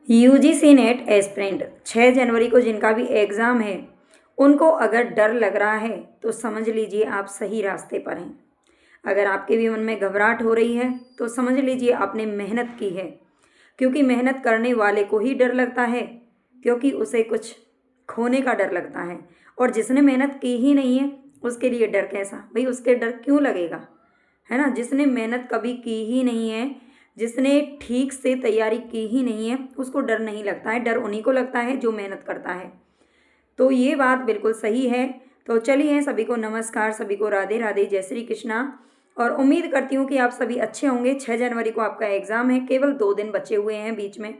UGC net aspirant 6 जनवरी को जिनका भी एग्ज़ाम है, उनको अगर डर लग रहा है तो समझ लीजिए आप सही रास्ते पर हैं। अगर आपके भी मन में घबराहट हो रही है तो समझ लीजिए आपने मेहनत की है, क्योंकि मेहनत करने वाले को ही डर लगता है, क्योंकि उसे कुछ खोने का डर लगता है। और जिसने मेहनत की ही नहीं है उसके लिए डर कैसा भाई, उसके डर क्यों लगेगा, है ना। जिसने मेहनत कभी की ही नहीं है, जिसने ठीक से तैयारी की ही नहीं है, उसको डर नहीं लगता है। डर उन्हीं को लगता है जो मेहनत करता है। तो ये बात बिल्कुल सही है। तो चलिए, सभी को नमस्कार, सभी को राधे राधे, जय श्री कृष्णा। और उम्मीद करती हूँ कि आप सभी अच्छे होंगे। 6 जनवरी को आपका एग्ज़ाम है, केवल 2 दिन बचे हुए हैं बीच में।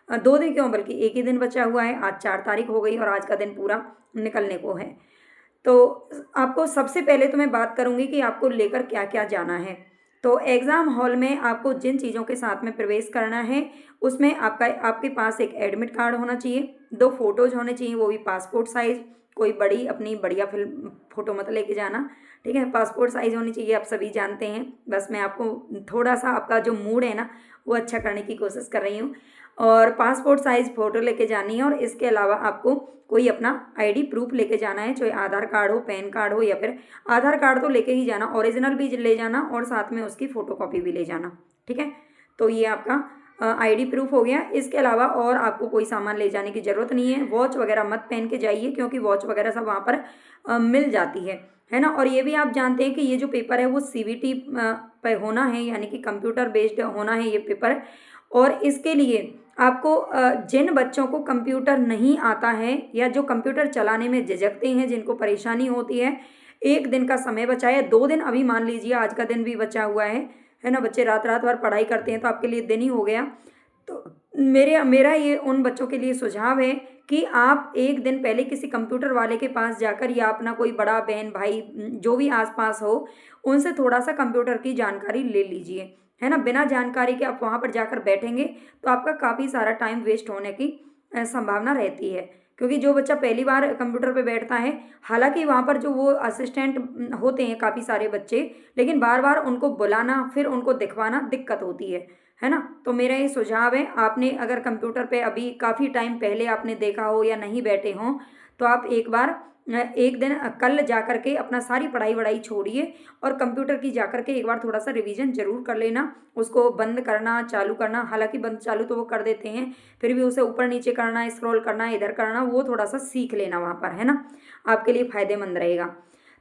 2 दिन क्यों, बल्कि एक ही दिन बचा हुआ है। आज 4 तारीख हो गई और आज का दिन पूरा निकलने को है। तो आपको सबसे पहले तो मैं बात करूंगी कि आपको लेकर क्या क्या जाना है। तो एग्ज़ाम हॉल में आपको जिन चीज़ों के साथ में प्रवेश करना है, उसमें आपके पास एक एडमिट कार्ड होना चाहिए, 2 फोटोज़ होने चाहिए, वो भी पासपोर्ट साइज़। कोई बड़ी अपनी बढ़िया फिल्म फ़ोटो मत लेके जाना, ठीक है। पासपोर्ट साइज़ होनी चाहिए, आप सभी जानते हैं। बस मैं आपको थोड़ा सा आपका जो मूड है ना, वो अच्छा करने की कोशिश कर रही हूँ। और पासपोर्ट साइज़ फ़ोटो लेके जानी है। और इसके अलावा आपको कोई अपना आईडी प्रूफ लेके जाना है, चाहे आधार कार्ड हो, पैन कार्ड हो, या फिर आधार कार्ड तो लेके ही जाना, ओरिजिनल भी ले जाना और साथ में उसकी फ़ोटोकॉपी भी ले जाना, ठीक है। तो ये आपका आईडी प्रूफ हो गया। इसके अलावा और आपको कोई सामान ले जाने की ज़रूरत नहीं है। वॉच वगैरह मत पहन के जाइए, क्योंकि वॉच वगैरह सब वहाँ पर मिल जाती है ना। और ये भी आप जानते हैं कि ये जो पेपर है वो सीवीटी पे होना है, यानी कि कंप्यूटर बेस्ड होना है ये पेपर। और इसके लिए आपको जिन बच्चों को कंप्यूटर नहीं आता है, या जो कंप्यूटर चलाने में झिझकते हैं, जिनको परेशानी होती है, 1 दिन का समय बचा है। 2 दिन अभी मान लीजिए, आज का दिन भी बचा हुआ है ना। बच्चे रात रात भर पढ़ाई करते हैं, तो आपके लिए दिन ही हो गया। तो मेरा ये उन बच्चों के लिए सुझाव है कि आप 1 दिन पहले किसी कंप्यूटर वाले के पास जाकर, या अपना कोई बड़ा बहन भाई जो भी आसपास हो, उनसे थोड़ा सा कंप्यूटर की जानकारी ले लीजिए, है ना। बिना जानकारी के आप वहाँ पर जाकर बैठेंगे तो आपका काफ़ी सारा टाइम वेस्ट होने की संभावना रहती है। क्योंकि जो बच्चा पहली बार कंप्यूटर पे बैठता है, हालांकि वहाँ पर जो वो असिस्टेंट होते हैं काफ़ी सारे बच्चे, लेकिन बार बार उनको बुलाना, फिर उनको दिखवाना दिक्कत होती है ना। तो मेरा ये सुझाव है, आपने अगर कंप्यूटर पे अभी काफ़ी टाइम पहले आपने देखा हो या नहीं बैठे हों, तो आप एक बार 1 दिन कल जा कर के अपना सारी पढ़ाई वढ़ाई छोड़िए और कंप्यूटर की जा कर के एक बार थोड़ा सा रिवीजन ज़रूर कर लेना। उसको बंद करना, चालू करना, हालांकि बंद चालू तो वो कर देते हैं, फिर भी उसे ऊपर नीचे करना, स्क्रॉल करना, इधर करना, वो थोड़ा सा सीख लेना वहाँ पर, है ना। आपके लिए फ़ायदेमंद रहेगा।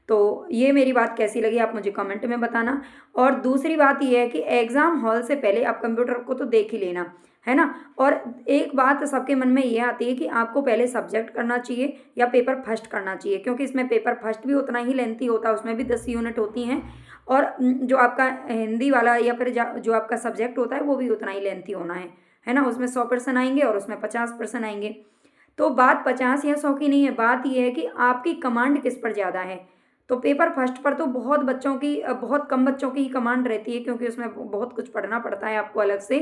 तो ये मेरी बात कैसी लगी आप मुझे कमेंट में बताना। और दूसरी बात ये है कि एग्ज़ाम हॉल से पहले आप कंप्यूटर को तो देख ही लेना, है ना। और एक बात सबके मन में ये आती है कि आपको पहले सब्जेक्ट करना चाहिए या पेपर फर्स्ट करना चाहिए, क्योंकि इसमें पेपर फर्स्ट भी उतना ही लेंथी होता है, उसमें भी 10 यूनिट होती हैं। और जो आपका हिंदी वाला या फिर जो आपका सब्जेक्ट होता है वो भी उतना ही लेंथी होना है ना। उसमें 100% आएंगे और उसमें 50% आएंगे। तो बात 50 या 100 की नहीं है, बात यह है कि आपकी कमांड किस पर ज़्यादा है। तो पेपर फर्स्ट पर तो बहुत कम बच्चों की ही कमांड रहती है, क्योंकि उसमें बहुत कुछ पढ़ना पड़ता है आपको अलग से,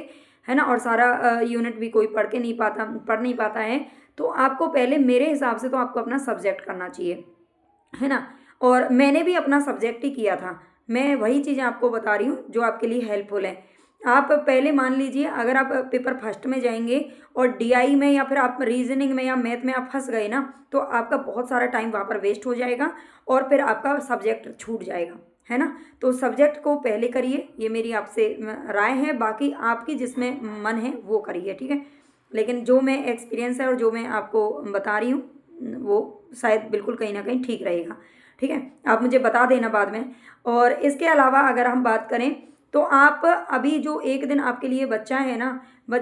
है ना। और सारा यूनिट भी कोई पढ़ नहीं पाता है। तो आपको पहले, मेरे हिसाब से तो आपको अपना सब्जेक्ट करना चाहिए, है ना। और मैंने भी अपना सब्जेक्ट ही किया था। मैं वही चीज़ें आपको बता रही हूँ जो आपके लिए हेल्पफुल है। आप पहले मान लीजिए, अगर आप पेपर फर्स्ट में जाएंगे और डीआई में या फिर आप रीजनिंग में या मैथ में आप फंस गए ना, तो आपका बहुत सारा टाइम वहाँ पर वेस्ट हो जाएगा और फिर आपका सब्जेक्ट छूट जाएगा, है ना। तो सब्जेक्ट को पहले करिए, ये मेरी आपसे राय है। बाकी आपकी जिसमें मन है वो करिए, ठीक है। लेकिन जो मैं एक्सपीरियंस है और जो मैं आपको बता रही हूँ, वो शायद बिल्कुल कहीं ना कहीं ठीक रहेगा, ठीक है। आप मुझे बता देना बाद में। और इसके अलावा अगर हम बात करें, तो आप अभी जो 1 दिन आपके लिए बचा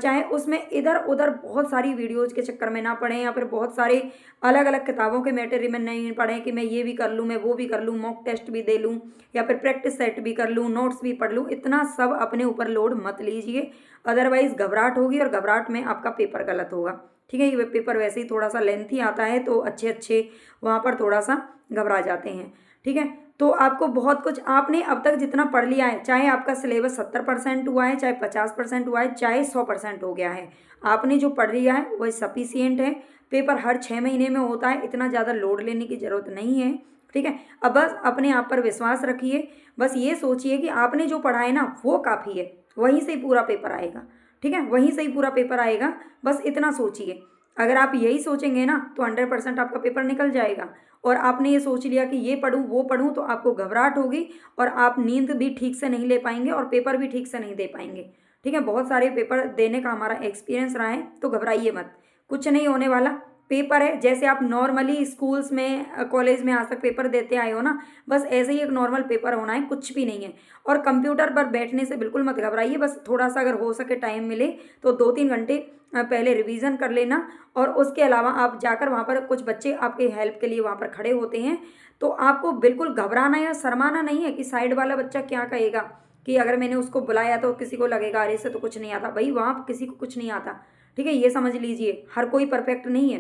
है, उसमें इधर उधर बहुत सारी वीडियोज़ के चक्कर में ना पड़ें, या फिर बहुत सारे अलग अलग किताबों के मैटेरियल में नहीं पढ़ें कि मैं ये भी कर लूँ, मैं वो भी कर लूँ, मॉक टेस्ट भी दे लूँ, या फिर प्रैक्टिस सेट भी कर लूँ, नोट्स भी पढ़ लूँ। इतना सब अपने ऊपर लोड मत लीजिए, अदरवाइज़ घबराहट होगी और घबराहट में आपका पेपर गलत होगा, ठीक है। ये पेपर वैसे ही थोड़ा सा लेंथी आता है, तो अच्छे अच्छे वहाँ पर थोड़ा सा घबरा जाते हैं, ठीक है। तो आपको बहुत कुछ, आपने अब तक जितना पढ़ लिया है, चाहे आपका सिलेबस 70% हुआ है, चाहे 50% हुआ है, चाहे 100% हो गया है, आपने जो पढ़ लिया है वह सफिशियंट है। पेपर हर 6 महीने में होता है, इतना ज़्यादा लोड लेने की ज़रूरत नहीं है, ठीक है। अब बस अपने आप पर विश्वास रखिए। बस ये सोचिए कि आपने जो पढ़ा है ना वो काफ़ी है, वहीं से पूरा पेपर आएगा, ठीक है, वहीं से ही पूरा पेपर आएगा, बस इतना सोचिए। अगर आप यही सोचेंगे ना तो 100% आपका पेपर निकल जाएगा। और आपने ये सोच लिया कि ये पढ़ूँ वो पढ़ूँ तो आपको घबराहट होगी और आप नींद भी ठीक से नहीं ले पाएंगे और पेपर भी ठीक से नहीं दे पाएंगे। ठीक है, बहुत सारे पेपर देने का हमारा एक्सपीरियंस रहा है, तो घबराइए मत, कुछ नहीं होने वाला। पेपर है, जैसे आप नॉर्मली स्कूल्स में कॉलेज में आज तक पेपर देते आए हो ना, बस ऐसे ही एक नॉर्मल पेपर होना है, कुछ भी नहीं है। और कंप्यूटर पर बैठने से बिल्कुल मत घबराइए, बस थोड़ा सा अगर हो सके टाइम मिले तो 2-3 घंटे पहले रिवीजन कर लेना। और उसके अलावा आप जाकर वहाँ पर कुछ बच्चे आपके हेल्प के लिए वहाँ पर खड़े होते हैं, तो आपको बिल्कुल घबराना या शर्माना नहीं है कि साइड वाला बच्चा क्या कहेगा, कि अगर मैंने उसको बुलाया तो किसी को लगेगा अरे से तो कुछ नहीं आता। भाई वहाँ किसी को कुछ नहीं आता, ठीक है, ये समझ लीजिए, हर कोई परफेक्ट नहीं है।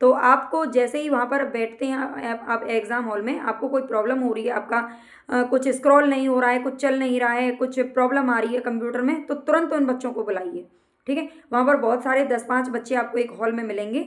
तो आपको जैसे ही वहाँ पर बैठते हैं आप एग्ज़ाम हॉल में, आपको कोई प्रॉब्लम हो रही है, आपका कुछ स्क्रॉल नहीं हो रहा है, कुछ चल नहीं रहा है, कुछ प्रॉब्लम आ रही है कंप्यूटर में, तो तुरंत उन बच्चों को बुलाइए। ठीक है, वहाँ पर बहुत सारे 10-5 बच्चे आपको एक हॉल में मिलेंगे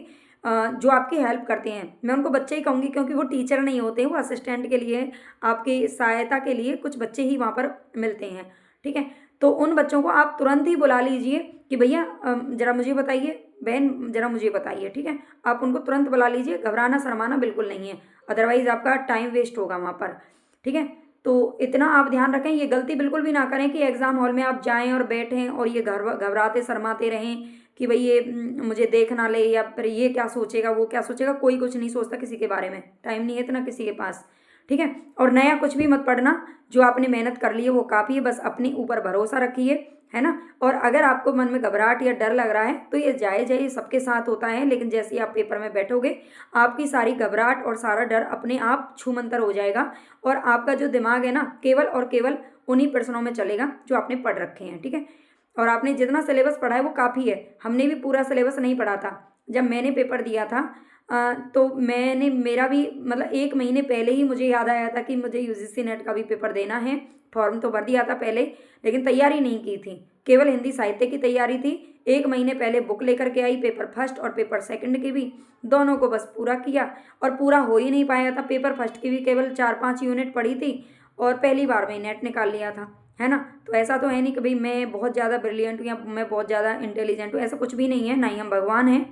जो आपकी हेल्प करते हैं। मैं उनको बच्चे ही कहूँगी क्योंकि वो टीचर नहीं होते हैं, वो असिस्टेंट के लिए, आपकी सहायता के लिए कुछ बच्चे ही वहाँ पर मिलते हैं। ठीक है, तो उन बच्चों को आप तुरंत ही बुला लीजिए कि भैया ज़रा मुझे बताइए, बहन ज़रा मुझे बताइए। ठीक है, आप उनको तुरंत बुला लीजिए, घबराना शर्माना बिल्कुल नहीं है, अदरवाइज़ आपका टाइम वेस्ट होगा वहाँ पर। ठीक है, तो इतना आप ध्यान रखें, ये गलती बिल्कुल भी ना करें कि एग्ज़ाम हॉल में आप जाएं और बैठें और ये घबराते शर्माते रहें कि भाई ये मुझे देख ना ले, या फिर ये क्या सोचेगा वो क्या सोचेगा। कोई कुछ नहीं सोचता किसी के बारे में, टाइम नहीं है इतना किसी के पास। ठीक है, और नया कुछ भी मत पढ़ना, जो आपने मेहनत कर ली है वो काफ़ी है, बस अपने ऊपर भरोसा रखिए, है ना। और अगर आपको मन में घबराहट या डर लग रहा है तो ये जायज़ है, ये सबके साथ होता है, लेकिन जैसे ही आप पेपर में बैठोगे आपकी सारी घबराहट और सारा डर अपने आप छूमंतर हो जाएगा और आपका जो दिमाग है ना केवल और केवल उन्हीं प्रश्नों में चलेगा जो आपने पढ़ रखे हैं। ठीक है, और आपने जितना सिलेबस पढ़ा है वो काफ़ी है, हमने भी पूरा सिलेबस नहीं पढ़ा था। जब मैंने पेपर दिया था तो मैंने मेरा भी मतलब 1 महीने पहले ही मुझे याद आया था कि मुझे यूजीसी नेट का भी पेपर देना है। फॉर्म तो भर दिया था पहले, लेकिन तैयारी नहीं की थी, केवल हिंदी साहित्य की तैयारी थी। 1 महीने पहले बुक लेकर के आई, पेपर फर्स्ट और पेपर सेकंड की भी, दोनों को बस पूरा किया और पूरा हो ही नहीं पाया था। पेपर फर्स्ट की भी केवल 4-5 यूनिट पढ़ी थी और पहली बार में नेट निकाल लिया था, है ना। तो ऐसा तो है नहीं कि भाई मैं बहुत ज़्यादा ब्रिलियंट हूँ या मैं बहुत ज़्यादा इंटेलिजेंट हूँ, ऐसा कुछ भी नहीं है, ना ही हम भगवान हैं,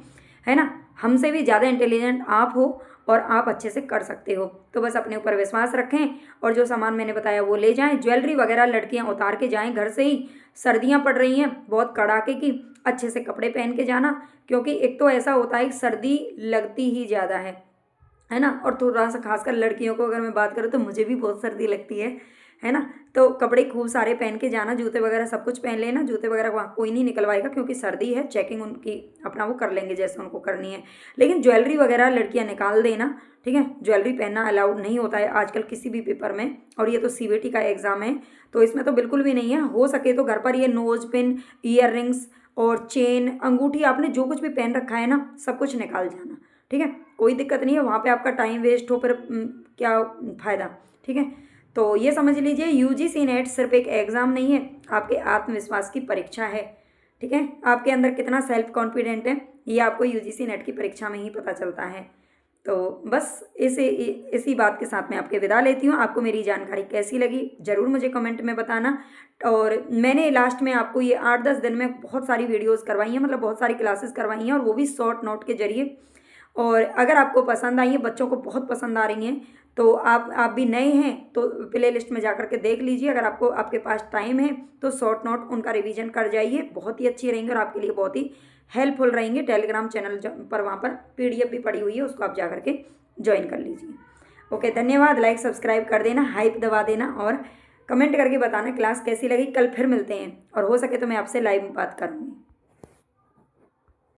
है ना। हमसे भी ज़्यादा इंटेलिजेंट आप हो और आप अच्छे से कर सकते हो। तो बस अपने ऊपर विश्वास रखें और जो सामान मैंने बताया वो ले जाएं। ज्वेलरी वगैरह लड़कियां उतार के जाएं घर से ही, सर्दियां पड़ रही हैं बहुत कड़ाके की, अच्छे से कपड़े पहन के जाना, क्योंकि एक तो ऐसा होता है कि सर्दी लगती ही ज़्यादा है ना। और थोड़ा सा खासकर लड़कियों को अगर मैं बात करूँ तो मुझे भी बहुत सर्दी लगती है ना। तो कपड़े खूब सारे पहन के जाना, जूते वगैरह सब कुछ पहन लेना। जूते वगैरह वहाँ कोई नहीं निकलवाएगा क्योंकि सर्दी है, चेकिंग उनकी अपना वो कर लेंगे जैसे उनको करनी है। लेकिन ज्वेलरी वगैरह लड़कियाँ निकाल देना, ठीक है। ज्वेलरी पहनना अलाउड नहीं होता है आजकल किसी भी पेपर में, और ये तो सीबीटी का एग्ज़ाम है तो इसमें तो बिल्कुल भी नहीं है। हो सके तो घर पर ये नोज पिन, ईयर रिंग्स और चेन, अंगूठी, आपने जो कुछ भी पहन रखा है ना सब कुछ निकाल जाना, ठीक है। कोई दिक्कत नहीं है, वहाँ पे आपका टाइम वेस्ट हो फिर क्या फ़ायदा, ठीक है। तो ये समझ लीजिए यूजीसी नेट सिर्फ एक एग्ज़ाम नहीं है, आपके आत्मविश्वास की परीक्षा है, ठीक है। आपके अंदर कितना सेल्फ कॉन्फिडेंट है ये आपको यूजीसी नेट की परीक्षा में ही पता चलता है। तो बस इसी बात के साथ मैं आपके विदा लेती हूँ। आपको मेरी जानकारी कैसी लगी ज़रूर मुझे कमेंट में बताना। और मैंने लास्ट में आपको ये 8-10 दिन में बहुत सारी वीडियोस करवाई हैं, मतलब बहुत सारी क्लासेस करवाई हैं, और वो भी शॉर्ट नोट के जरिए। और अगर आपको पसंद आई है, बच्चों को बहुत पसंद आ रही हैं, तो आप भी नए हैं तो प्ले लिस्ट में जा कर के देख लीजिए। अगर आपके पास टाइम है तो शॉर्ट नोट उनका रिवीजन कर जाइए, बहुत ही अच्छी रहेंगे और आपके लिए बहुत ही हेल्पफुल रहेंगे। टेलीग्राम चैनल पर वहाँ पर पीडीएफ भी पड़ी हुई है, उसको आप जा करके ज्वाइन कर लीजिए। ओके, धन्यवाद। लाइक सब्सक्राइब कर देना, हाइप दबा देना और कमेंट करके बताना क्लास कैसी लगी। कल फिर मिलते हैं और हो सके तो मैं आपसे लाइव बात करूँगी।